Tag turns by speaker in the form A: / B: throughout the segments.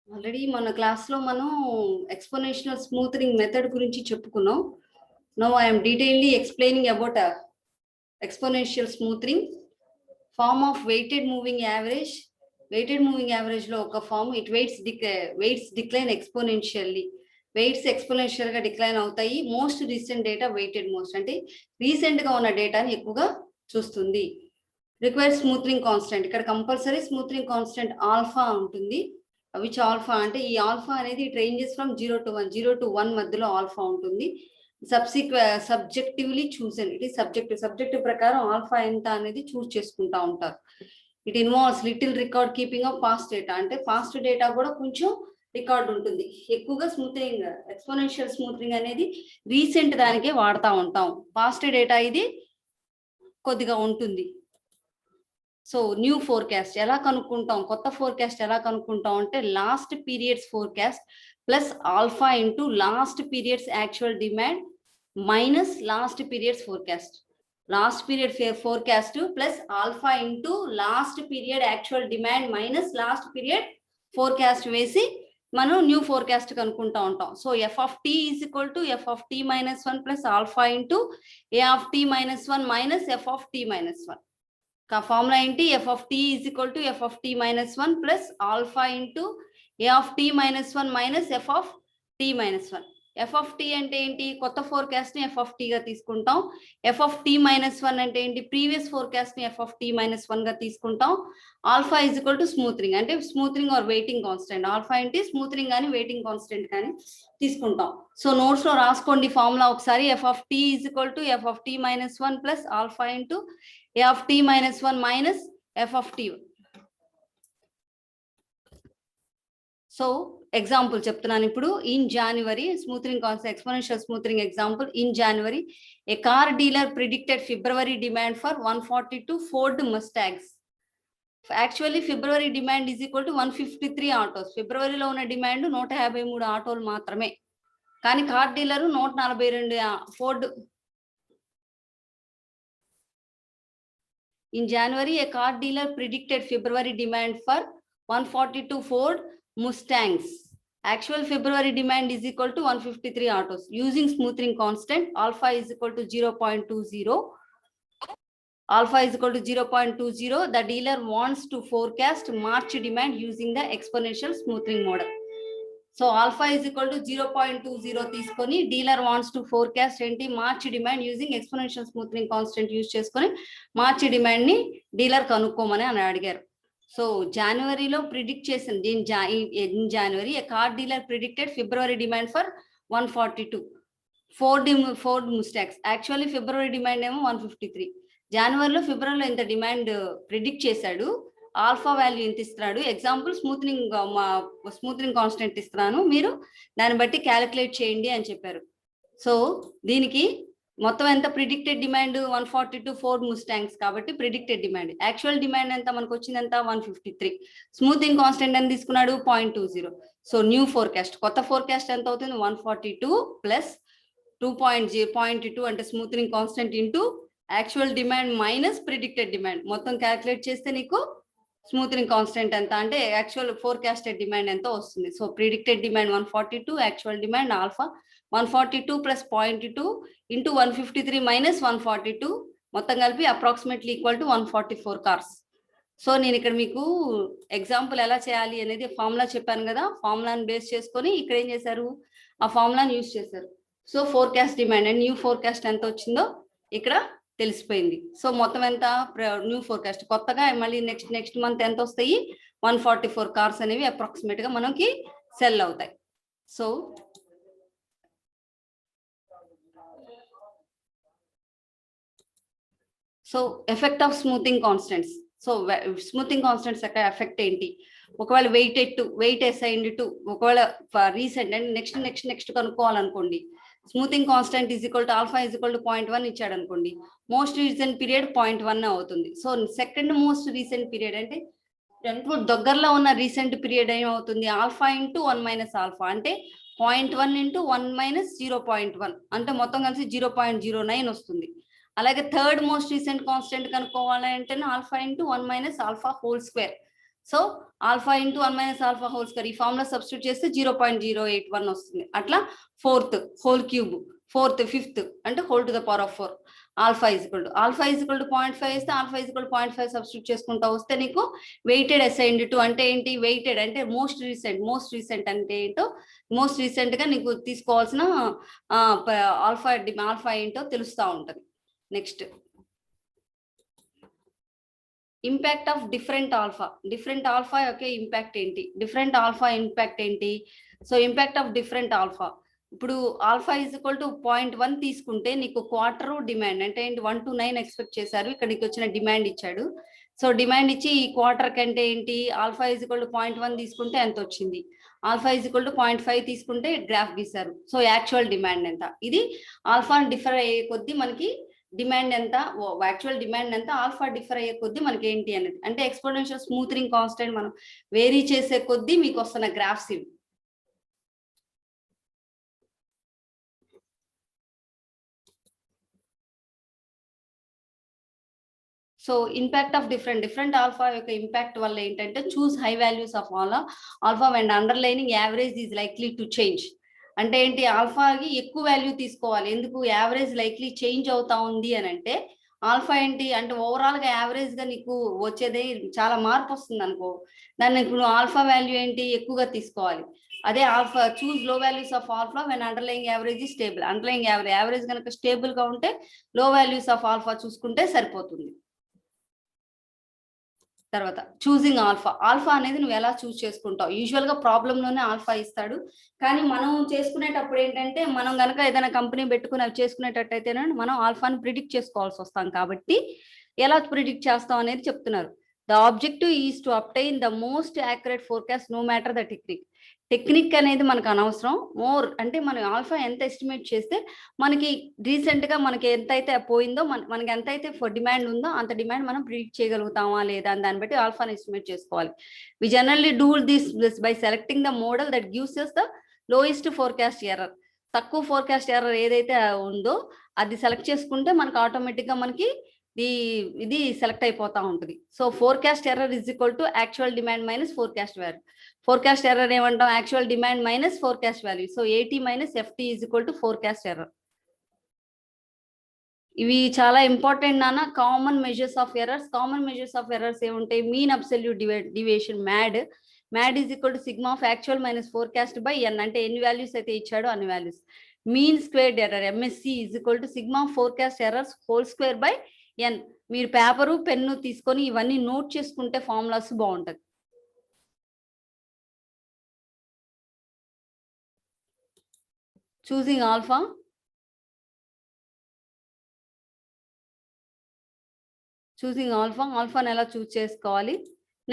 A: Already మన క్లాస్లో మనం ఎక్స్పోనెన్షియల్ స్మూతరింగ్ మెథడ్ గురించి చెప్పుకున్నాం. Now I'm detailly explaining about exponential smoothing form of weighted moving average. Weighted moving average లో ఒక form it weights decline exponentially. Weights exponential గా decline అవుతాయి. Most recent data weighted most అంటే రీసెంట్ గా ఉన్న డేటాని ఎక్కువగా చూస్తుంది. రిక్వైర్డ్ స్మూతరింగ్ కాన్స్టెంట్, ఇక్కడ కంపల్సరీ స్మూతరింగ్ కాన్స్టెంట్ ఆల్ఫా ఉంటుంది. విచ్ ఆల్ఫా అంటే ఈ ఆల్ఫా అనేది it ranges from 0 to 1, 0 to 1 మధ్యలో ఆల్ఫా ఉంటుంది. సబ్జెక్టివ్లీ చూసన్, ఇట్ ఈ సబ్జెక్టివ్ ప్రకారం ఆల్ఫా ఎంత అనేది చూస్ చేసుకుంటా ఉంటారు. It involves little record keeping of past data, అంటే పాస్ట్ డేటా కూడా కొంచెం రికార్డ్ ఉంటుంది. ఎక్కువగా స్మూతరింగ్ ఎక్స్పోనెన్షియల్ స్మూతరింగ్ అనేది రీసెంట్ దానికే వాడుతూ ఉంటాం. పాస్ట్ డేటా ఇది కొద్దిగా ఉంటుంది. సో న్యూ ఫోర్కాస్ట్ ఎలా కనుక్కుంటాం, కొత్త ఫోర్కాస్ట్ ఎలా కనుక్కుంటాం అంటే last periods forecast plus alpha into last periods actual demand minus last periods forecast. Last period forecast plus alpha into last period actual demand minus last period forecast వేసి మనం new forecast కనుక్కుంటా ఉంటాం. So F of T is equal to F of T minus 1 plus alpha into A of T minus 1 minus F of T minus 1. Formula ఏంటి? F of T is equal to F of T minus 1 plus alpha into A of T minus 1 minus F of T minus 1. F of T అంటే ఏంటి? కొత్త forecast ని F of టీగా తీసుకుంటాం. F of T minus 1 అంటే ఏంటి? Previous forecast ని F of T minus 1 గా తీసుకుంటాం. ఆల్ఫా ఈజ్ ఈక్వల్ టు స్మూతరింగ్, అంటే స్మూతరింగ్ ఆర్ వెయిటింగ్ కాన్స్టెంట్. ఆల్ఫా ఏంటి? స్మూతరింగ్ కానీ వెయిటింగ్ కాన్స్టెంట్ కానీ తీసుకుంటాం. సో నోట్స్ లో రాసుకోండి ఫార్ములా ఒకసారి. F of T is equal to F of T minus 1 plus alpha into A of T minus 1 minus F of T. So example చెప్తున్నాను ఇప్పుడు. In January smoothing concept exponential smoothing example. In January a car dealer predicted February demand for 142 Ford Mustangs. Actually February demand is equal to 153 autos. ఫిబ్రవరిలో ఉన్న demand 153 ఆటోలు మాత్రమే, కానీ car dealer 142 Ford. In January, a car dealer predicted February demand for 142 Ford Mustangs. Actual February demand is equal to 153 autos. Using smoothing constant, alpha is equal to 0.20. Alpha is equal to 0.20. The dealer wants to forecast March demand using the exponential smoothing model. So alpha is equal to 0.20 తీసుకొని dealer wants to forecast ఏంటి? March demand using exponential smoothing constant use చేసుకొని March demand ని dealer కనుక్కోమని అని అడిగారు. So జనవరిలో predict చేసింది. In January a car dealer predicted February demand for 142 Ford Mustangs. Actually February demand ఏమో 153. జనవరిలో ఫిబ్రవరిలో ఇంత డిమాండ్ ప్రిడిక్ట్ చేశాడు. ఆల్ఫా వాల్యూ ఎంత ఇస్తున్నాడు? ఎగ్జాంపుల్ స్మూతరింగ్ కాన్స్టెంట్ ఇస్తున్నాను, మీరు దాన్ని బట్టి క్యాలిక్యులేట్ చేయండి అని చెప్పారు. సో దీనికి మొత్తం ఎంత? ప్రిడిక్టెడ్ డిమాండ్ 142 ఫోర్డ్ ముస్టాంగ్స్ కాబట్టి ప్రిడిక్టెడ్ డిమాండ్. యాక్చువల్ డిమాండ్ ఎంత మనకు వచ్చింది? ఎంత? 153. స్మూతింగ్ కాన్స్టెంట్ ఎంత తీసుకున్నాడు? 0.20. సో న్యూ ఫోర్కాస్ట్, కొత్త ఫోర్కాస్ట్ ఎంత అవుతుంది? 142 ప్లస్ 2.2 అంటే smoothing constant into actual demand minus predicted demand. మొత్తం క్యాలిక్యులేట్ చేస్తే నీకు స్మూతరింగ్ కాన్స్టెంట్ ఎంత అంటే యాక్చువల్ ఫోర్కాస్టెడ్ డిమాండ్ ఎంత వస్తుంది. So predicted demand 142, actual demand alpha 142 plus 0.2 into 153 minus 142 మొత్తం కలిపి approximately equal to 144 cars. So నేను ఇక్కడ మీకు ఎగ్జాంపుల్ ఎలా చేయాలి అనేది ఫార్ములా చెప్పాను కదా, ఫార్ములాని బేస్ చేసుకొని ఇక్కడ ఏం చేశారు? ఆ ఫార్ములాని యూజ్ చేశారు. So forecast demand and new forecast ఎంత వచ్చిందో ఇక్కడ తెలిసిపోయింది. సో మొత్తం ఎంత? న్యూ ఫోర్కాస్ట్ కొత్తగా మళ్ళీ నెక్స్ట్ మంత్ ఎంత వస్తాయి? 144 కార్స్ అనేవి అప్రాక్సిమేట్ గా మనకి సెల్ అవుతాయి. So effect of smoothing constants. So smoothing constants యొక్క ఎఫెక్ట్ ఏంటి? ఒకవేళ వెయిట్ అసైన్డ్ టు ఒకవేళ రీసెంట్ అండ్ నెక్స్ట్ కనుక్కోవాలనుకోండి. Smoothing constant is equal to alpha is equal to 0.1 ఇచ్చాడు అనుకోండి, మోస్ట్ రీసెంట్ పీరియడ్ 0.1 అవుతుంది. So second most recent period అంటే దగ్గరలో ఉన్న రీసెంట్ పీరియడ్ ఏమవుతుంది? ఆల్ఫా ఇంటూ 1 మైనస్ ఆల్ఫా అంటే 0.1 ఇంటూ 1 మైనస్ 0.1 అంటే మొత్తం కలిసి 0.09 వస్తుంది. అలాగే థర్డ్ మోస్ట్ రీసెంట్ కాన్స్టెంట్ కనుక్కోవాలి అంటే alpha into 1 minus alpha whole square. So alpha into 1 minus alpha whole square ఈ ఫార్ములా సబ్స్టిట్యూట్ చేస్తే 0.081 వస్తుంది. అట్లా fourth whole cube, fourth, fifth అంటే whole to the power of 4. Alpha is equal to 0.5 వేస్తే alpha is equal to 0.5 substitute చేసుకుంటా వస్తే నీకు weighted assigned to అంటే ఏంటి, వెయిటెడ్ అంటే మోస్ట్ రీసెంట్ అంటే ఏంటో, మోస్ట్ రీసెంట్ గా నీకు తీసుకోవాల్సిన ఆల్ఫా ఏంటో తెలుస్తా ఉంటది. Next impact of different alpha యొక్క ఇంపాక్ట్ ఏంటి, so impact of different alpha. ఇప్పుడు ఆల్ఫా ఈజ్ ఈక్వల్ టు 0.1 తీసుకుంటే నీకు క్వార్టర్ డిమాండ్ అంటే ఏంటి 1 to 9 ఎక్స్పెక్ట్ చేశారు, ఇక్కడికి వచ్చిన డిమాండ్ ఇచ్చాడు. సో డిమాండ్ ఇచ్చి ఈ క్వార్టర్ కంటే ఏంటి ఆల్ఫా ఈజ్ ఈక్వల్ టు 0.1 తీసుకుంటే ఎంత వచ్చింది, ఆల్ఫా ఈజ్ ఈక్వల్ టు 0.5 తీసుకుంటే గ్రాఫ్ గీశారు. సో యాక్చువల్ డిమాండ్ ఎంత, ఇది ఆల్ఫా డిఫర్ అయ్యే కొద్దీ మనకి డిమాండ్ ఎంత, యాక్చువల్ డిమాండ్ ఎంత, ఆల్ఫా డిఫర్ అయ్యే కొద్దీ మనకి ఏంటి అనేది అంటే ఎక్స్పోనెన్షియల్ స్మూతరింగ్ కాన్స్టెంట్ మనం వేరీ చేసే కొద్దీ మీకు వస్తున్న గ్రాఫ్స్ ఇవి. So impact of different alpha యొక్క ఇంపాక్ట్ వల్ల ఏంటంటే choose high values of alpha and underlying average is likely to change. అంటే ఏంటి ఆల్ఫాకి ఎక్కువ వాల్యూ తీసుకోవాలి, ఎందుకు యావరేజ్ లైక్లీ చేంజ్ అవుతా ఉంది అని అంటే ఆల్ఫా ఏంటి అంటే ఓవరాల్ గా యావరేజ్ గా నీకు వచ్చేదే చాలా మార్పు వస్తుంది అనుకో, దాన్ని ఇప్పుడు ఆల్ఫా వాల్యూ ఏంటి ఎక్కువగా తీసుకోవాలి. అదే ఆల్ఫా చూస్ లో values of alpha when underlying average stable, underlying average కనుక స్టేబుల్ గా ఉంటే లో వాల్యూస్ ఆఫ్ ఆల్ఫా చూసుకుంటే సరిపోతుంది. తర్వాత చూసింగ్ ఆల్ఫా అనేది నువ్వు ఎలా చూస్ చేసుకుంటావు, యూజువల్ గా ప్రాబ్లమ్ లోనే ఆల్ఫా ఇస్తాడు, కానీ మనం చేసుకునేటప్పుడు ఏంటంటే మనం కనుక ఏదైనా కంపెనీ పెట్టుకుని అవి చేసుకునేటట్టయితే మనం ఆల్ఫాని ప్రిడిక్ట్ చేసుకోవాల్సి వస్తాం. కాబట్టి ఎలా ప్రిడిక్ట్ చేస్తాం అనేది చెప్తున్నారు. The objective is to obtain the most accurate forecast no matter the technique అనేది మనకు అనవసరం. మోర్ అంటే మనం ఆల్ఫా ఎంత ఎస్టిమేట్ చేస్తే మనకి రీసెంట్ గా మనకి ఎంతైతే పోయిందో మనకి ఎంతైతే డిమాండ్ ఉందో అంత డిమాండ్ మనం ప్రిడిక్ట్ చేయగలుగుతామా లేదా అని దాన్ని బట్టి ఆల్ఫాని ఎస్టిమేట్ చేసుకోవాలి. We generally do this by selecting the model that gives us the lowest forecast error. తక్కువ ఫోర్కాస్ట్ ఎర్రర్ ఏదైతే ఉందో అది సెలెక్ట్ చేసుకుంటే మనకు ఆటోమేటిక్ గా మనకి ఇది సెలెక్ట్ అయిపోతా ఉంటుంది. So forecast error is equal to actual demand minus forecast value. Forecast error ఏమంటాం, actual demand minus forecast value. So AT minus FT is equal to forecast error. ఇవి చాలా ఇంపార్టెంట్ నాన్న. కామన్ మెజర్స్ ఆఫ్ ఎర్రర్స్ ఏముంటాయి, mean absolute deviation MAD is equal to sigma of actual minus forecast by N, అంటే ఎన్ని values అయితే ఇచ్చాడో అన్ని values. Mean squared error MSE is equal to sigma forecast errors whole square by N. మీరు paper pen తీసుకొని ఇవన్నీ note చేసుకుంటే formulas బాగుంటది. చూసింగ్ ఆల్ఫాని ఎలా చూస్ చేసుకోవాలి.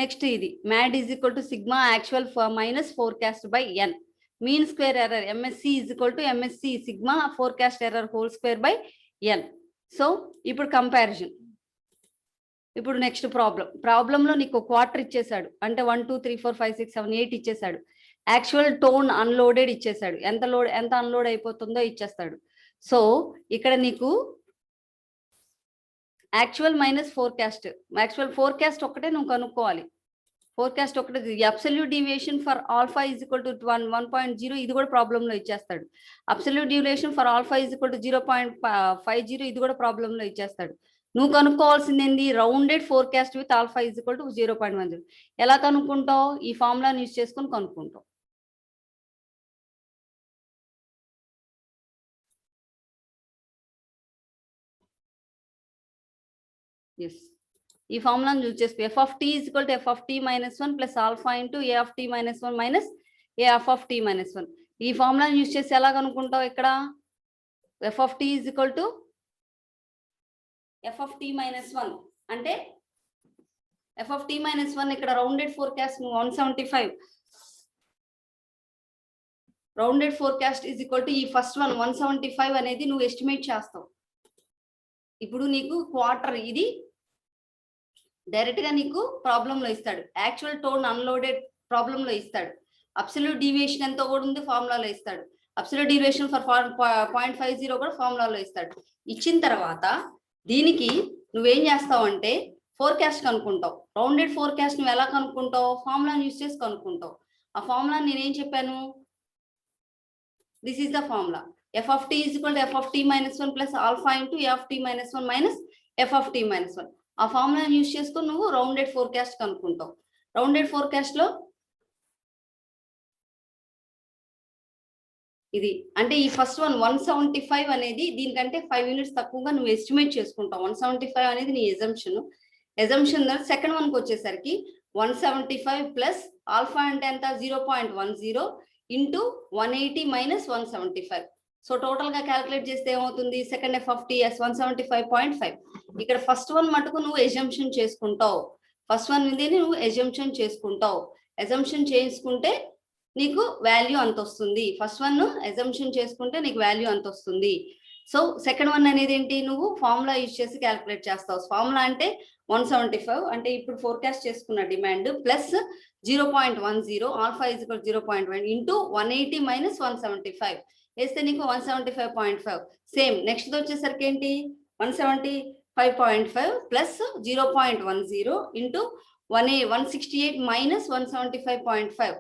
A: నెక్స్ట్ ఇది MAD is equal to sigma actual minus forecast by N. Mean square error MSE is equal to MSE sigma forecast error whole square by N. So ఇప్పుడు comparison. ఇప్పుడు next ప్రాబ్లంలో నీకు quarter ఇచ్చేసాడు, అంటే 1 2 3 4 5 6 7 8 ఇచ్చేసాడు. యాక్చువల్ టోన్ అన్లోడెడ్ ఇచ్చేసాడు, ఎంత unload అయిపోతుందో ఇచ్చేస్తాడు. సో ఇక్కడ నీకు యాక్చువల్ మైనస్ ఫోర్కాస్ట్ ఒకటే నువ్వు కనుక్కోవాలి. ఫోర్కాస్ట్ ఒకటే. Absolute deviation for alpha is equal to 1.0 ఇది కూడా ప్రాబ్లంలో ఇచ్చేస్తాడు. Absolute deviation for alpha is equal to 0.50 ఇది కూడా ప్రాబ్లంలో ఇచ్చేస్తాడు. నువ్వు కనుక్కోవాల్సింది ఏంది, rounded forecast with alpha is equal to 0.10. ఎలా కనుక్కుంటావు, ఈ ఫార్ములాని యూజ్ చేసుకొని కనుక్కుంటావు. ఎస్, ఈ ఫార్ములాని యూజ్ చేసుకో. F of T is equal to F of T minus 1 plus alpha into A of T minus 1 minus A of of T minus 1. ఈ ఫార్ములాని యూజ్ చేసి ఎలా కనుక్కుంటావు, ఇక్కడ F of T is equal to F of T minus 1 అంటే F of T minus 1 ఇక్కడ rounded forecast 175. Rounded forecast is equal to ఈ first 175 అనేది నువ్వు ఎస్టిమేట్ చేస్తావు. ఇప్పుడు నీకు క్వార్టర్ ఇది డైరెక్ట్ గా నీకు ప్రాబ్లంలో ఇస్తాడు. యాక్చువల్ టోన్ అన్లోడెడ్ ప్రాబ్లంలో ఇస్తాడు. అబ్సల్యూట్ డీవియేషన్ ఎంతో కూడా ఉంది ఫార్ములాలో ఇస్తాడు. అబ్సల్యూట్ డీవియేషన్ ఫర్ 0.50 కూడా ఫార్ములాలో ఇస్తాడు. ఇచ్చిన తర్వాత దీనికి నువ్వేం చేస్తావు అంటే ఫోర్కాస్ట్ కనుక్కుంటావు. రౌండెడ్ ఫోర్కాస్ట్ నువ్వు ఎలా కనుక్కుంటావు? ఫార్ములాని యూస్ చేసి కనుక్కుంటావు. ఆ ఫార్ములా నేనేం చెప్పాను? This is the formula. f of t is equal to f of t minus 1 plus alpha into a of t minus 1 minus f of t minus 1. ఆ ఫార్ములాని use చేసుకొని నువ్వు rounded forecast కనుక్కుంటావు. Rounded forecast లో ఇది అంటే ఈ first one 175 అనేది దీనికంటే 5 units తక్కువగా నువ్వు ఎస్టిమేట్ చేసుకుంటావు. 175 అనేది నీ ఎజంప్షన్ సెకండ్ వన్ కి వచ్చేసరికి 175 ప్లస్ ఆల్ఫా అంటే ఎంత 0.10 ఇంటూ 180 మైనస్ 175. సో టోటల్ గా క్యాలిక్యులేట్ చేస్తే ఏమవుతుంది? Second F of T S 175.5. ఇక్కడ ఫస్ట్ వన్ మటుకు నువ్వు ఎజంప్షన్ చేసుకుంటావు. ఫస్ట్ వన్ మీద నువ్వు ఎజంప్షన్ చేసుకుంటావు. ఎజంప్షన్ చేసుకుంటే నీకు వాల్యూ అంత వస్తుంది. ఫస్ట్ వన్ ఎజంప్షన్ చేసుకుంటే నీకు వాల్యూ అంత వస్తుంది. సో సెకండ్ వన్ అనేది ఏంటి? నువ్వు ఫార్ములా యూజ్ చేసి క్యాలిక్యులేట్ చేస్తావు. ఫార్ములా అంటే 175 అంటే ఇప్పుడు ఫోర్కాస్ట్ చేసుకున్న demand plus 0.10 alpha is equal 0.1 into 180 minus 175 వేస్తే నీకు 175.5. సేమ్ నెక్స్ట్ వచ్చేసరికి ఏంటి? 175.5 plus 0.10 into 168 minus 175.5.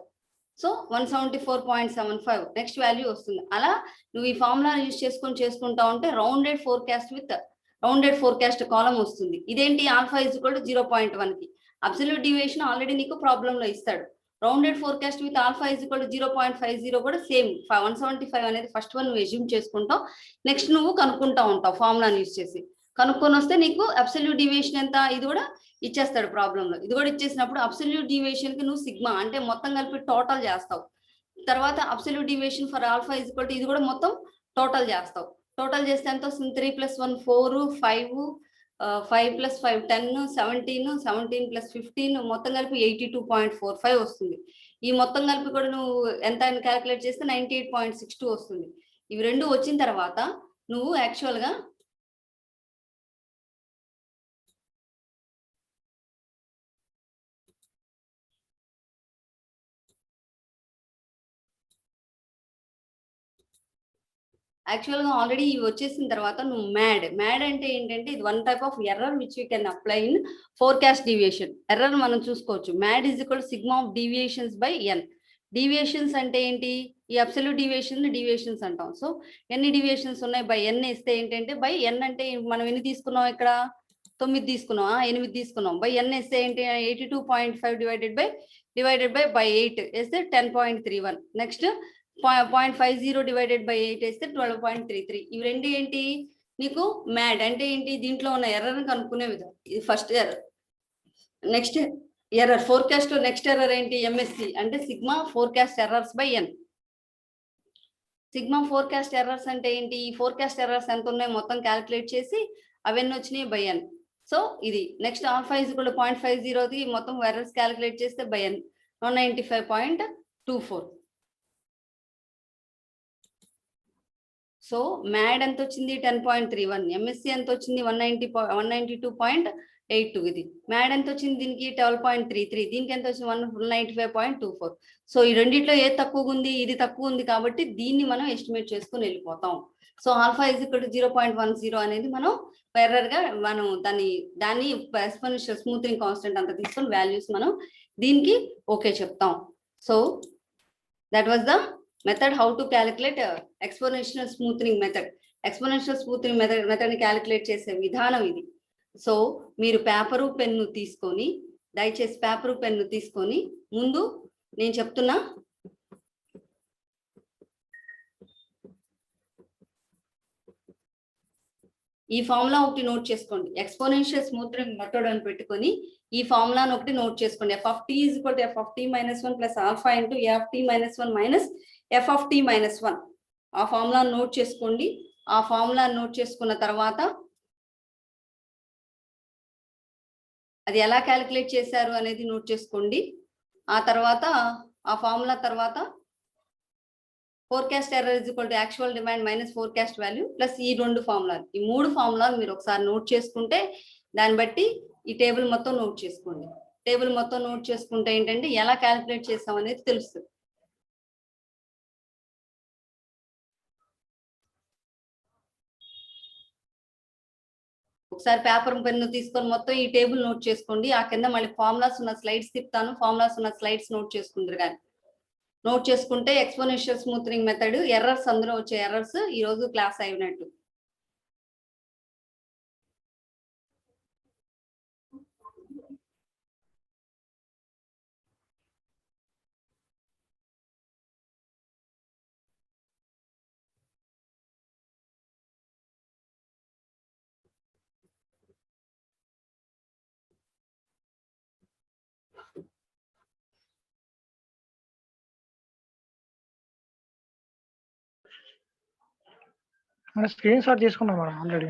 A: So 174.75 next value వస్తుంది. అలా నువ్వు ఈ ఫార్ములా యూజ్ చేసుకుంటా ఉంటే rounded forecast with rounded forecast column వస్తుంది. ఇదేంటి? ఆల్ఫా ఈజ్ ఈక్వల్ టు 0.1 కి అబ్సల్యూట్ డివియేషన్ ఆల్రెడీ నీకు ప్రాబ్లం లో ఇస్తాడు. Rounded forecast with alpha is equal to 0.50 కూడా సేమ్ 175 అనేది ఫస్ట్ వన్ నువ్వు ఎజ్యూమ్ చేసుకుంటావు. నెక్స్ట్ నువ్వు కనుక్కుంటా ఉంటావు ఫార్ములాని యూజ్ చేసి. కనుక్కొని వస్తే నీకు అబ్సల్యూట్ డివియేషన్ ఎంత ఇది కూడా ఇచ్చేస్తాడు ప్రాబ్లం లో. ఇది కూడా ఇచ్చేసినప్పుడు అబ్సల్యూట్ డివియేషన్ కి నువ్వు సిగ్మా అంటే మొత్తం కలిపి టోటల్ చేస్తావు. తర్వాత absolute deviation for alpha is equal to ఇది కూడా మొత్తం టోటల్ చేస్తావు. టోటల్ చేస్తే ఎంత వస్తుంది? 3 + 1 4 5 5 + 5 10 17 17 + 15 మొత్తం కలిపి 82.45 వస్తుంది. ఈ మొత్తం కలిపి కూడా నువ్వు ఎంత అని క్యాలిక్యులేట్ చేస్తే 98.62 వస్తుంది. ఇవి రెండు వచ్చిన తర్వాత నువ్వు యాక్చువల్ గా ఆల్రెడీ ఇవి వచ్చేసిన తర్వాత నువ్వు మ్యాడ్ అంటే ఏంటంటే ఇది one type of error which you can apply in forecast deviation. Error మనం చూసుకోవచ్చు. MAD is equal sigma of deviations by n. Deviations అంటే ఏంటి? ఈ అబ్సల్యూట్ డీవియేషన్స్ అంటాం. సో ఎన్ని డీవియేషన్స్ ఉన్నాయి బై ఎన్ ఇస్తే ఏంటంటే బై ఎన్ అంటే మనం ఎన్ని తీసుకున్నాం? ఇక్కడ 9 తీసుకున్నాం, 8 తీసుకున్నాం. బై ఎన్ ఇస్తే ఏంటి? 82.5 డివైడెడ్ బై 8 వేస్తే 10.31. నెక్స్ట్ 0.50 డివైడెడ్ బై 8 వేస్తే 12.33. ఇవి రెండు ఏంటి? నీకు మ్యాడ్ అంటే ఏంటి? దీంట్లో ఉన్న ఎర్రర్ కనుక్కునే విధం. ఇది first error. Next error forecast లో నెక్స్ట్ ఎర్రర్ ఏంటి? ఎంఎస్సి అంటే sigma forecast errors by N. Sigma forecast errors అంటే ఏంటి? ఈ ఫోర్కాస్ట్ ఎర్రర్స్ ఎంత ఉన్నాయి మొత్తం క్యాలిక్యులేట్ చేసి అవన్నీ వచ్చినాయి బై ఎన్. సో ఇది next alpha is equal to 0.50 మొత్తం ఎర్రర్స్ క్యాలిక్యులేట్ చేస్తే బై ఎన్ 195.24. సో మ్యాడ్ ఎంత వచ్చింది? 10.31. ఎంఎస్సి ఎంత వచ్చింది? 192.82. ఇది మ్యాడ్ ఎంత వచ్చింది? దీనికి 12.33. దీనికి ఎంత వచ్చింది? 195.24. సో ఈ రెండిట్లో ఏది తక్కువగా ఉంది? ఇది తక్కువ ఉంది కాబట్టి దీన్ని మనం ఎస్టిమేట్ చేసుకుని వెళ్ళిపోతాం. So alpha is equal to 0.10 అనేది మనం ఎర్రర్ గా మనం దాన్ని ఎక్స్పోనెన్షియల్ స్మూతింగ్ కాన్స్టెంట్ అంత తీసుకొని వాల్యూస్ మనం దీనికి ఓకే చెప్తాం. So that was the method how to calculate exponential smoothing method. Exponential smoothing method ని క్యాలిక్యులేట్ చేసే విధానం ఇది. సో మీరు పేపరు పెన్ను తీసుకొని దయచేసి పేపరు పెన్ను తీసుకొని ముందు నేను చెప్తున్నా ఈ ఫార్ములా ఒకటి నోట్ చేసుకోండి. ఎక్స్పోనెన్షియల్ స్మూతింగ్ మెథడ్ అని పెట్టుకొని ఈ ఫార్ములాను ఒకటి నోట్ చేసుకోండి. f of t is equal to f of t minus 1 plus alpha into a of t minus 1 minus f of t minus 1. ఆ ఫార్ములాను నోట్ చేసుకోండి. ఆ ఫార్ములాను నోట్ చేసుకున్న తర్వాత అది ఎలా క్యాలిక్యులేట్ చేశారు అనేది నోట్ చేసుకోండి. ఆ తర్వాత ఆ ఫార్ములా తర్వాత forecast error is equal to actual demand minus forecast value plus ఈ రెండు ఫార్ములాలు, ఈ మూడు ఫార్ములాలు మీరు ఒకసారి నోట్ చేసుకుంటే దాన్ని బట్టి ఈ టేబుల్ మొత్తం నోట్ చేసుకోండి. టేబుల్ మొత్తం నోట్ చేసుకుంటే ఏంటంటే ఎలా క్యాలిక్యులేట్ చేస్తాం అనేది తెలుస్తుంది. ఒకసారి పేపర్ పెన్ను తీసుకొని మొత్తం ఈ టేబుల్ నోట్ చేసుకోండి. ఆ కింద మళ్ళీ ఫార్ములాస్ ఉన్న స్లైడ్స్ తిప్పుతాను, ఫార్ములాస్ ఉన్న స్లైడ్స్ నోట్ చేసుకుంటారు. కానీ నోట్ చేసుకుంటే ఎక్స్పోనెన్షియల్ స్మూత్నింగ్ మెథడ్ ఎర్రర్స్, అందులో వచ్చే ఎర్రర్స్ ఈ రోజు క్లాస్ అయినట్టు.
B: స్క్రీన్ షాట్ తీసుకున్నాం మేడం ఆల్రెడీ.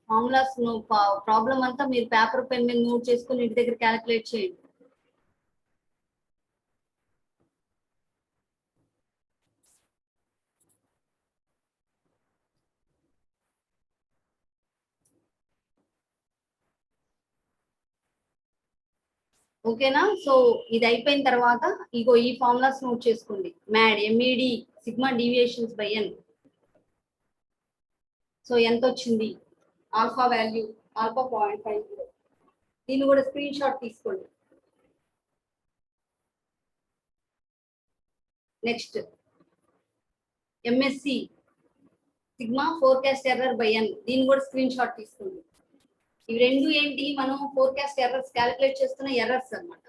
A: ఫార్ములాస్ ప్రాబ్లం అంతా మీరు పేపర్ పెన్ మీద నోట్ చేసుకుని ఇంటి దగ్గర క్యాలిక్యులేట్ చేయండి. ఓకేనా? సో ఇది అయిపోయిన తర్వాత ఇగో ఈ ఫార్ములాస్ నోట్ చేసుకోండి. MAD MED sigma deviations by N. So ఎంత వచ్చింది? Alpha value alpha 0.50. దీన్ని కూడా స్క్రీన్ షాట్ తీసుకోండి. Next MSE sigma forecast error by n. దీన్ని కూడా స్క్రీన్ షాట్ తీసుకోండి. ఇవి రెండు ఏంటి? మనం ఫోర్కాస్ట్ ఎర్రర్స్ క్యాలిక్యులేట్ చేస్తున్న ఎర్రర్స్ అన్నమాట.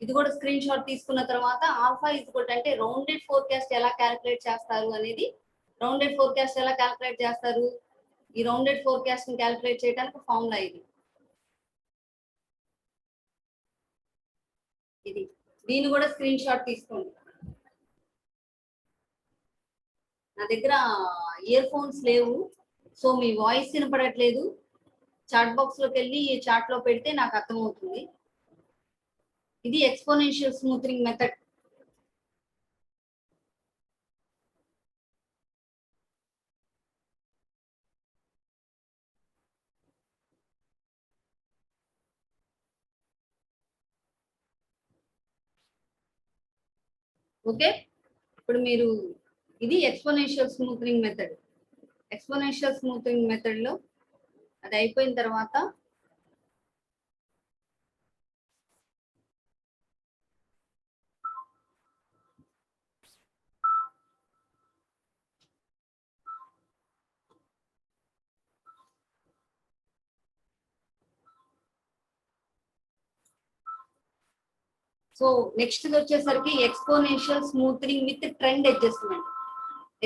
A: ఇది కూడా స్క్రీన్ షాట్ తీసుకున్న తర్వాత ఆల్ఫా ఈక్వల్ అంటే రౌండెడ్ ఫోర్కాస్ట్ ఎలా క్యాలిక్యులేట్ చేస్తారు అనేది. రౌండెడ్ ఫోర్కాస్ట్ ఎలా క్యాలిక్యులేట్ చేస్తారు? ఈ రౌండెడ్ ఫోర్కాస్ట్ ని క్యాలిక్యులేట్ చేయడానికి ఫార్ములా ఇది. దీన్ని కూడా స్క్రీన్ షాట్ తీసుకోండి. నా దగ్గర ఇయర్ ఫోన్స్ లేవు, సో మీ వాయిస్ వినపడట్లేదు. చాట్ బాక్స్ లోకి వెళ్ళి చాట్ లో పెడితే నాకు అర్థమవుతుంది. ఇది ఎక్స్పోనెన్షియల్ స్మూత్నింగ్ మెథడ్. ఓకే, ఇప్పుడు మీరు ఇది exponential smoothening method. Exponential smoothening method లో అది అయిపోయిన తర్వాత సో నెక్స్ట్ వచ్చేసరికి exponential smoothening with trend adjustment.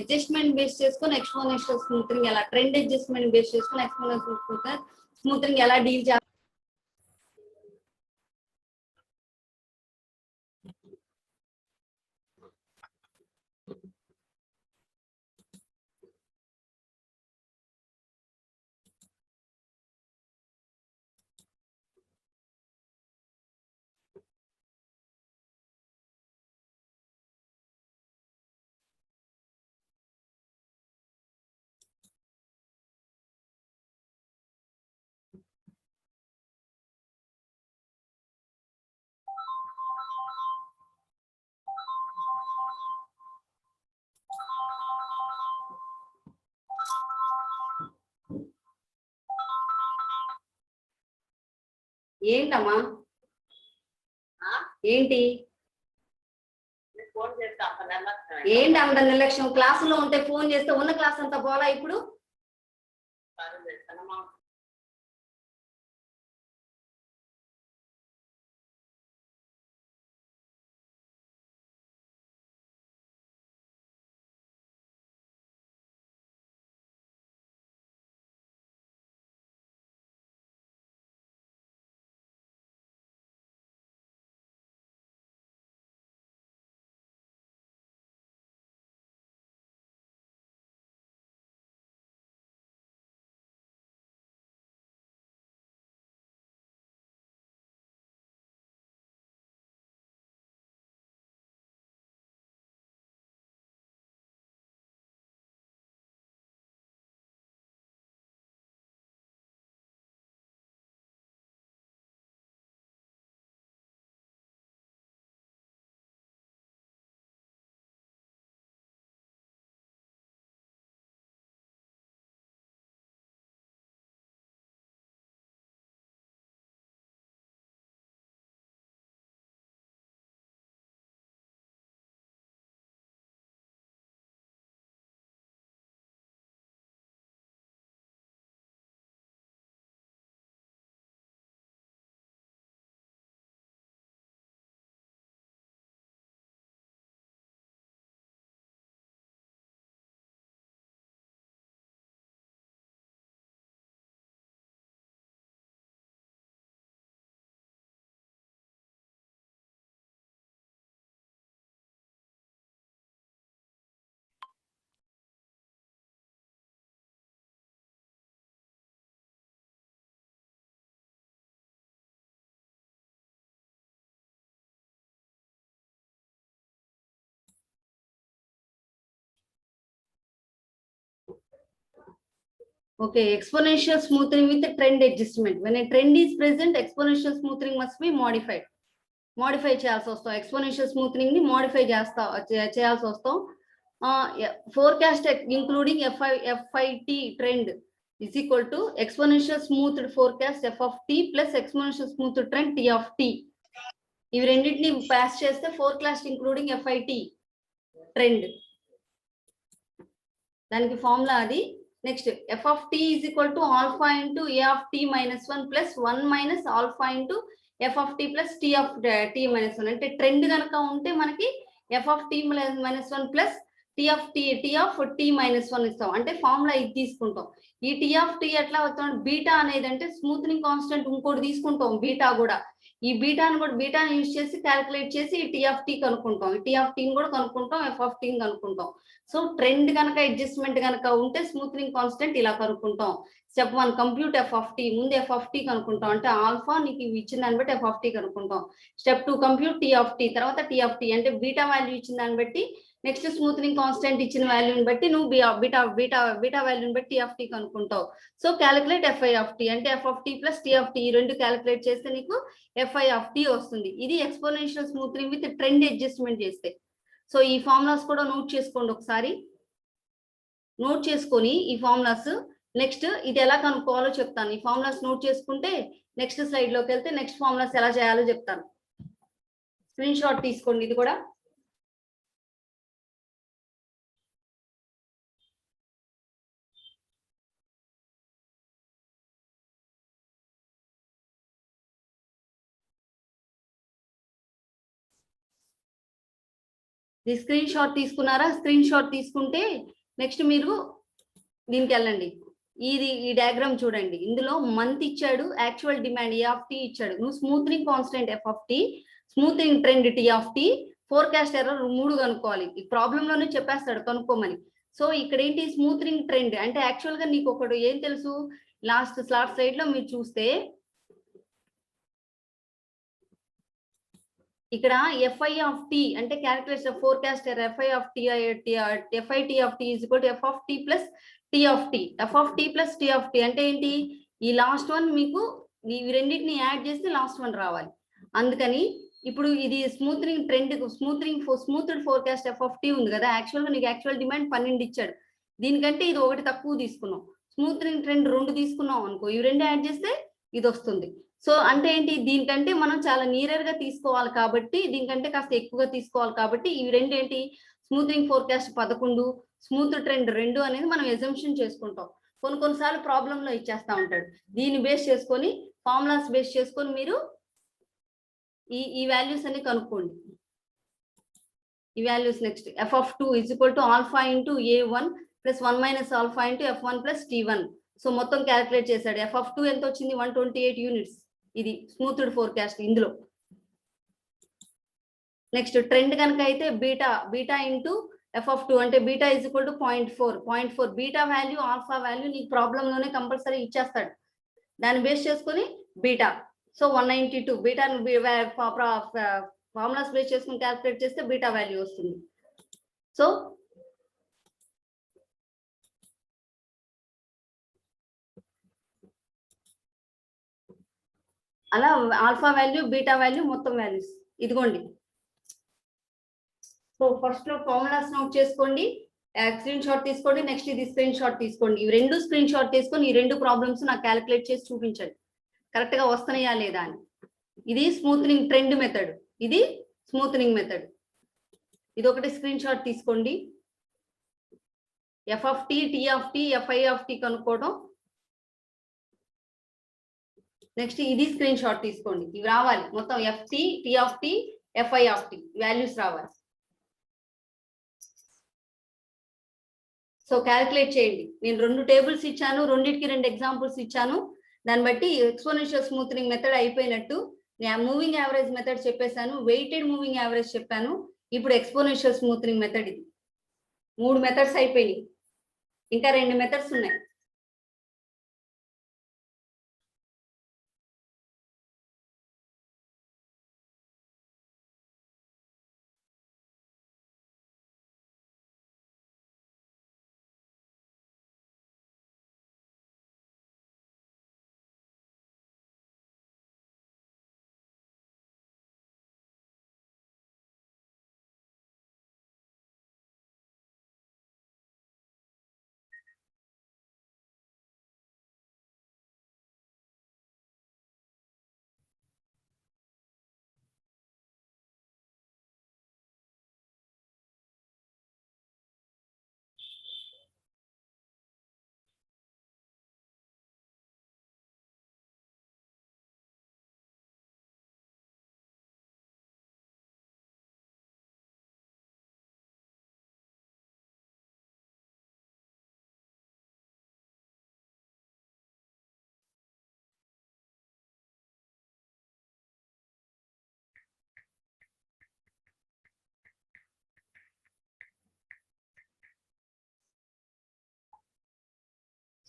A: Adjustment base చేసుకొని ఎక్స్పోనెన్షియల్ స్మూత్నింగ్ ఎలా, ట్రెండ్ అడ్జస్ట్మెంట్ బేస్ చేసుకొని ఎక్స్పోనెన్షియల్ స్మూత్నింగ్ ఎలా డీల్ చేస్తారు. ఏంటమ్మా ఏంటి ఏంటి అంత నిర్లక్ష్యం? క్లాసులో ఉంటే ఫోన్ చేస్తే ఉన్న క్లాస్ అంతా పోలా ఇప్పుడు. Okay, exponential smoothing with a trend adjustment. When a trend is present, exponential smoothing must be modified. Modify చేయాల్సి వస్తాం, ఎక్స్పోనెన్షియల్ స్మూత్నింగ్ ని మోడిఫై చేయాల్సి వస్తాం. Forecast including FIT trend is equal to exponential smoothed forecast f of t plus exponential smoothed trend t of t. ఇవి రెండింటిని pass చేస్తే forecast including FIT trend, దానికి formula అది. Next F of T is equal to alpha into A of T minus 1 plus 1 minus alpha into F of T plus T of T minus 1. అంటే trend కనుక ఉంటే మనకి F of T minus 1 plus T of T minus 1 ఇస్తాం. అంటే formula ఇది తీసుకుంటాం. ఈ tea of tea ఎట్లా అవుతాం, బీటా అనేది అంటే స్మూత్నింగ్ కాన్స్టెంట్ ఇంకోటి తీసుకుంటాం బీటా కూడా. ఈ బీటాను కూడా బీటాను యూజ్ చేసి క్యాలిక్యులేట్ చేసి ఈ టీ ఆఫ్ టీ కనుక్కుంటాం, ఈ టీ ఆఫ్ టీని కూడా కనుక్కుంటాం, ఎఫ్ ఆఫ్ టీని కనుక్కుంటాం. సో ట్రెండ్ కనుక అడ్జస్ట్మెంట్ కనుక ఉంటే స్మూత్నింగ్ కాన్స్టెంట్ ఇలా కనుక్కుంటాం. Step 1 compute F of T, ముందు ఎఫ్ ఆఫ్ టీ కనుక్కుంటాం, అంటే ఆల్ఫా నీకు ఇవి ఇచ్చిన దాన్ని బట్టి ఎఫ్ ఆఫ్ టీ కనుక్కుంటాం. Step 2 compute T of T, తర్వాత టీ ఆఫ్ టీ అంటే బీటా వాల్యూ ఇచ్చిన దాన్ని బట్టి నెక్స్ట్ స్మూత్నింగ్ కాన్స్టెంట్ ఇచ్చిన వాల్యూని బట్టి నువ్వు బీటా వాల్యూని బట్టి టీ ఆఫ్ టీ కనుక్కుంటావు. So calculate FI of T, అంటే F of T plus T of T ఈ రెండు క్యాలిక్యులేట్ చేస్తే నీకు ఎఫ్ఐ ఆఫ్ టీ వస్తుంది. ఇది exponential smoothening with trend adjustment చేస్తే. సో ఈ ఫార్ములాస్ కూడా నోట్ చేసుకోండి ఒకసారి. నోట్ చేసుకొని ఈ ఫార్ములాస్ నెక్స్ట్ ఇది ఎలా కనుక్కోవాలో చెప్తాను. ఈ ఫార్ములాస్ నోట్ చేసుకుంటే నెక్స్ట్ స్లైడ్ లోకి వెళ్తే నెక్స్ట్ ఫార్ములాస్ ఎలా చేయాలో చెప్తాను. స్క్రీన్ షాట్ తీసుకోండి ఇది కూడా. ఈ స్క్రీన్ షాట్ తీసుకున్నారా? స్క్రీన్ షాట్ తీసుకుంటే నెక్స్ట్ మీరు దీనికి వెళ్ళండి. ఈ డయాగ్రామ్ చూడండి. ఇందులో మంత్ ఇచ్చాడు, actual demand A of T ఇచ్చాడు, నువ్వు smoothing constant F of T, smoothing trend T of T, forecast error 3 కనుక్కోవాలి. ఈ ప్రాబ్లం లోనే చెప్పేస్తాడు కనుక్కోమని. సో ఇక్కడ ఏంటి స్మూత్నింగ్ ట్రెండ్ అంటే యాక్చువల్ గా నీకు ఒకటి ఏం తెలుసు, లాస్ట్ స్లాట్ సైడ్ లో మీరు చూస్తే ఇక్కడ ఎఫ్ఐ ఆఫ్ టీ అంటే calculation forecast FI of T FI T of T is equal to F of T plus T of T. F of T plus T of T అంటే ఏంటి, ఈ last one మీకు ఇవి రెండింటిని add చేస్తే last one రావాలి. అందుకని ఇప్పుడు ఇది smoothing trend smoothed forecast F of T ఉంది కదా, యాక్చువల్ గా నీకు యాక్చువల్ డిమాండ్ 12 ఇచ్చాడు, దీనికంటే ఇది ఒకటి తక్కువ తీసుకున్నాం. స్మూత్నింగ్ ట్రెండ్ 2 తీసుకున్నాం అనుకో, ఇవి 2 యాడ్ చేస్తే ఇది వస్తుంది. సో అంటే ఏంటి, దీనికంటే మనం చాలా నియరర్ గా తీసుకోవాలి కాబట్టి, దీనికంటే కాస్త ఎక్కువగా తీసుకోవాలి కాబట్టి ఇవి రెండు ఏంటి స్మూత్నింగ్ ఫోర్కాస్ట్ 11, స్మూత్ ట్రెండ్ 2 అనేది మనం ఎజంప్షన్ చేసుకుంటాం. కొన్నిసార్లు ప్రాబ్లమ్ లో ఇచ్చేస్తా ఉంటాడు. దీన్ని బేస్ చేసుకొని ఫార్ములాస్ బేస్ చేసుకొని మీరు ఈ వాల్యూస్ అన్ని కనుక్కోండి. ఈ values next F of 2 is equal to alpha into A1 plus 1 minus alpha into F1 plus T1. So మొత్తం క్యాలిక్యులేట్ చేశాడు. ఎఫ్ ఆఫ్ 2 ఎంత వచ్చింది, 128 యూనిట్స్. ఇది స్మూత్డ్ ఫోర్కాస్ట్ ఇందులో. నెక్స్ట్ ట్రెండ్ కనుక అయితే బీటా ఇంటూ ఎఫ్ ఆఫ్ 2 అంటే beta is equal to 0.4. Beta value alpha value నీకు ప్రాబ్లం లోనే కంపల్సరీ ఇచ్చేస్తాడు. దాన్ని బేస్ చేసుకుని beta, so 192 beta formulas base చేసుకుని క్యాలిక్యులేట్ చేస్తే బీటా వాల్యూ వస్తుంది. సో అలా ఆల్ఫా వాల్యూ బీటా వాల్యూ మొత్తం వాల్యూస్ ఇదిగోండి. సో ఫస్ట్ లో ఫార్ములాస్ నోట్ చేసుకోండి, స్క్రీన్ షాట్ తీసుకోండి. నెక్స్ట్ ఇది స్క్రీన్ షాట్ తీసుకోండి. ఇవి 2 స్క్రీన్ షాట్ తీసుకొని ఈ 2 ప్రాబ్లమ్స్ నాకు క్యాలిక్యులేట్ చేసి చూపించండి కరెక్ట్ గా వస్తున్నాయా లేదా అని. ఇది స్మూత్నింగ్ ట్రెండ్ మెథడ్, ఇది స్మూత్నింగ్ మెథడ్. ఇది ఒకటి స్క్రీన్ షాట్ తీసుకోండి. F of T, T of T, FI of T కనుక్కోవడం. నెక్స్ట్ ఇది స్క్రీన్ షాట్ తీసుకోండి. ఇవి రావాలి మొత్తం F T, T of T, FI of T values రావాలి. సో క్యాలిక్యులేట్ చేయండి. నేను 2 టేబుల్స్ ఇచ్చాను, రెండింటికి 2 ఎగ్జాంపుల్స్ ఇచ్చాను. దాన్ని బట్టి ఎక్స్పోనెన్షియల్ స్మూత్నింగ్ మెథడ్ అయిపోయినట్టు. నేను మూవింగ్ యావరేజ్ మెథడ్ చెప్పేశాను, వెయిటెడ్ మూవింగ్ యావరేజ్ చెప్పాను. ఇప్పుడు ఎక్స్పోనెన్షియల్ స్మూత్నింగ్ మెథడ్. ఇది 3 మెథడ్స్ అయిపోయినాయి, ఇంకా 2 మెథడ్స్ ఉన్నాయి.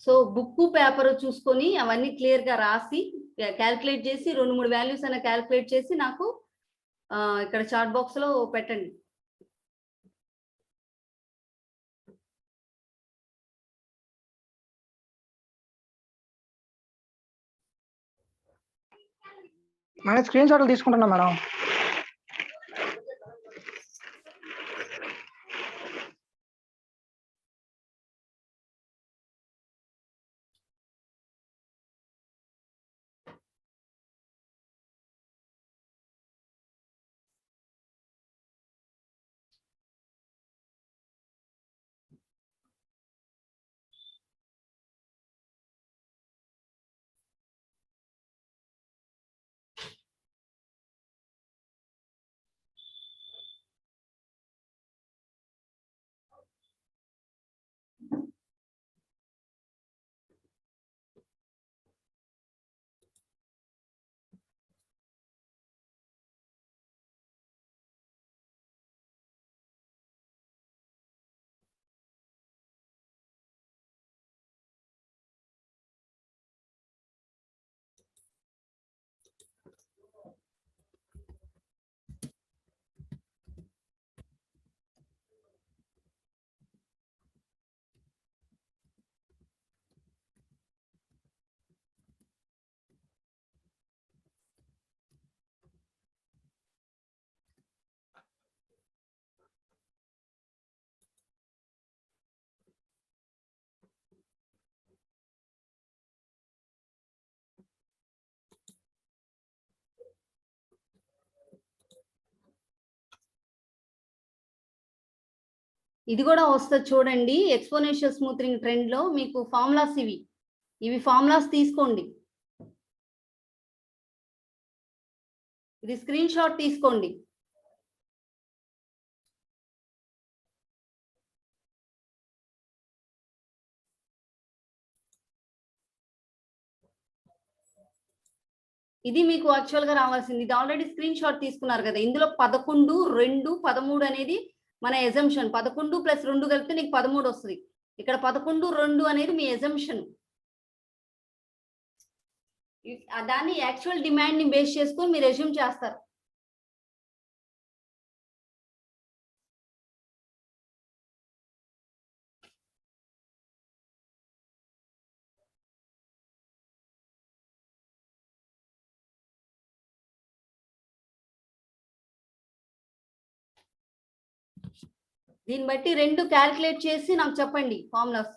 A: సో బుక్ పేపర్ చూసుకొని అవన్నీ క్లియర్ గా రాసి క్యాల్కులేట్ చేసి 2-3 వాల్యూస్ అయినా క్యాల్కులేట్ చేసి నాకు ఇక్కడ చాట్ బాక్స్ లో పెట్టండి.
B: మేడం స్క్రీన్ షాట్లు తీసుకుంటున్నా మేడం.
A: ఇది కూడా వస్తుంది చూడండి. ఎక్స్పోనెన్షియల్ స్మూత్నింగ్ ట్రెండ్ లో మీకు ఫార్ములాస్ ఇవి ఫార్ములాస్ తీసుకోండి. ఇది స్క్రీన్ షాట్ తీసుకోండి. ఇది మీకు యాక్చువల్ గా రావాల్సింది. ఇది ఆల్రెడీ స్క్రీన్ షాట్ తీసుకున్నారు కదా. ఇందులో 11, 2, 13 అనేది మన ఎజంప్షన్. 11 + 2 కలిపితే నీకు 13 వస్తుంది. ఇక్కడ 11, 2 అనేది మీ ఎజంప్షన్. దాన్ని యాక్చువల్ డిమాండ్ ని బేస్ చేసుకొని మీరు ఎజ్యూమ్ చేస్తారు. దీన్ని బట్టి 2 క్యాల్కులేట్ చేసి నాకు చెప్పండి ఫార్ములాస్.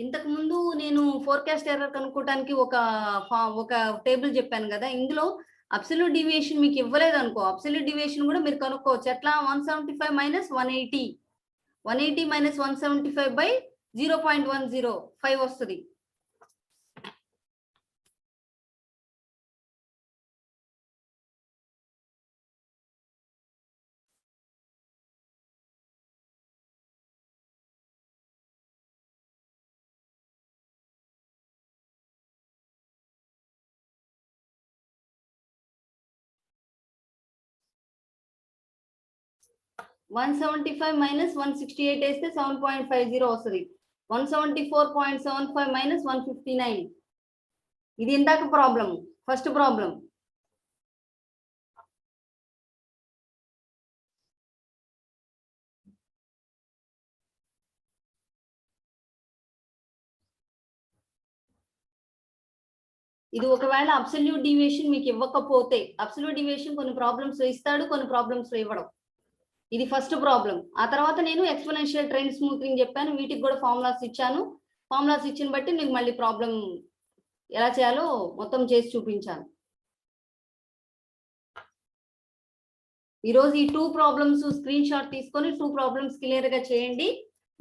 A: ఇంతకు ముందు నేను ఫోర్కాస్ట్ ఎర్రర్ కనుక్కోవడానికి ఒక టేబుల్ చెప్పాను కదా. ఇందులో అబ్సల్యూట్ డివియేషన్ మీకు ఇవ్వలేదు అనుకో, అబ్సల్యూట్ డివియేషన్ కూడా మీరు కనుక్కోవచ్చు. ఎట్లా? 175 - 180, 180 - 175 / 0.105 వస్తుంది. -175 - 168 వేస్తే 7.50 వస్తుంది. 174.75 - 159. ఇది ఇందాక ప్రాబ్లం, ఫస్ట్ ప్రాబ్లం. ఇది ఒకవేళ అబ్సల్యూట్ డీవియేషన్ మీకు ఇవ్వకపోతే, అబ్సల్యూట్ డీవియేషన్ కొన్ని ప్రాబ్లమ్స్ లో ఇస్తాడు, కొన్ని ప్రాబ్లమ్స్ లో ఇవ్వడం. ఇది ఫస్ట్ ప్రాబ్లం. ఆ తర్వాత నేను ఎక్స్పోనెన్షియల్ ట్రెండ్ స్మూతింగ్ చెప్పాను, వీటికి కూడా ఫార్ములాస్ ఇచ్చాను. ఫార్ములాస్ ఇచ్చిన బట్టి నీకు మళ్ళీ ప్రాబ్లం ఎలా చేయాలో మొత్తం చేసి చూపించాను. ఈరోజు ఈ 2 ప్రాబ్లమ్స్ స్క్రీన్ షాట్ తీసుకొని 2 ప్రాబ్లమ్స్ క్లియర్ గా చేయండి.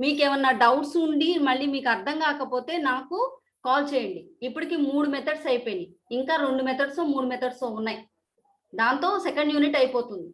A: మీకు ఏమన్నా డౌట్స్ ఉండి మళ్ళీ మీకు అర్థం కాకపోతే నాకు కాల్ చేయండి. ఇప్పటికి 3 మెథడ్స్ అయిపోయినాయి, ఇంకా 2 మెథడ్స్ 3 మెథడ్స్ ఉన్నాయి. దాంతో సెకండ్ యూనిట్ అయిపోతుంది.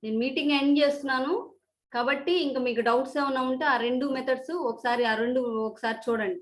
A: నేను మీటింగ్ ఎండ్ చేస్తున్నాను కాబట్టి ఇంకా మీకు డౌట్స్ ఏమైనా ఉంటే ఆ 2 మెథడ్స్ ఒకసారి చూడండి.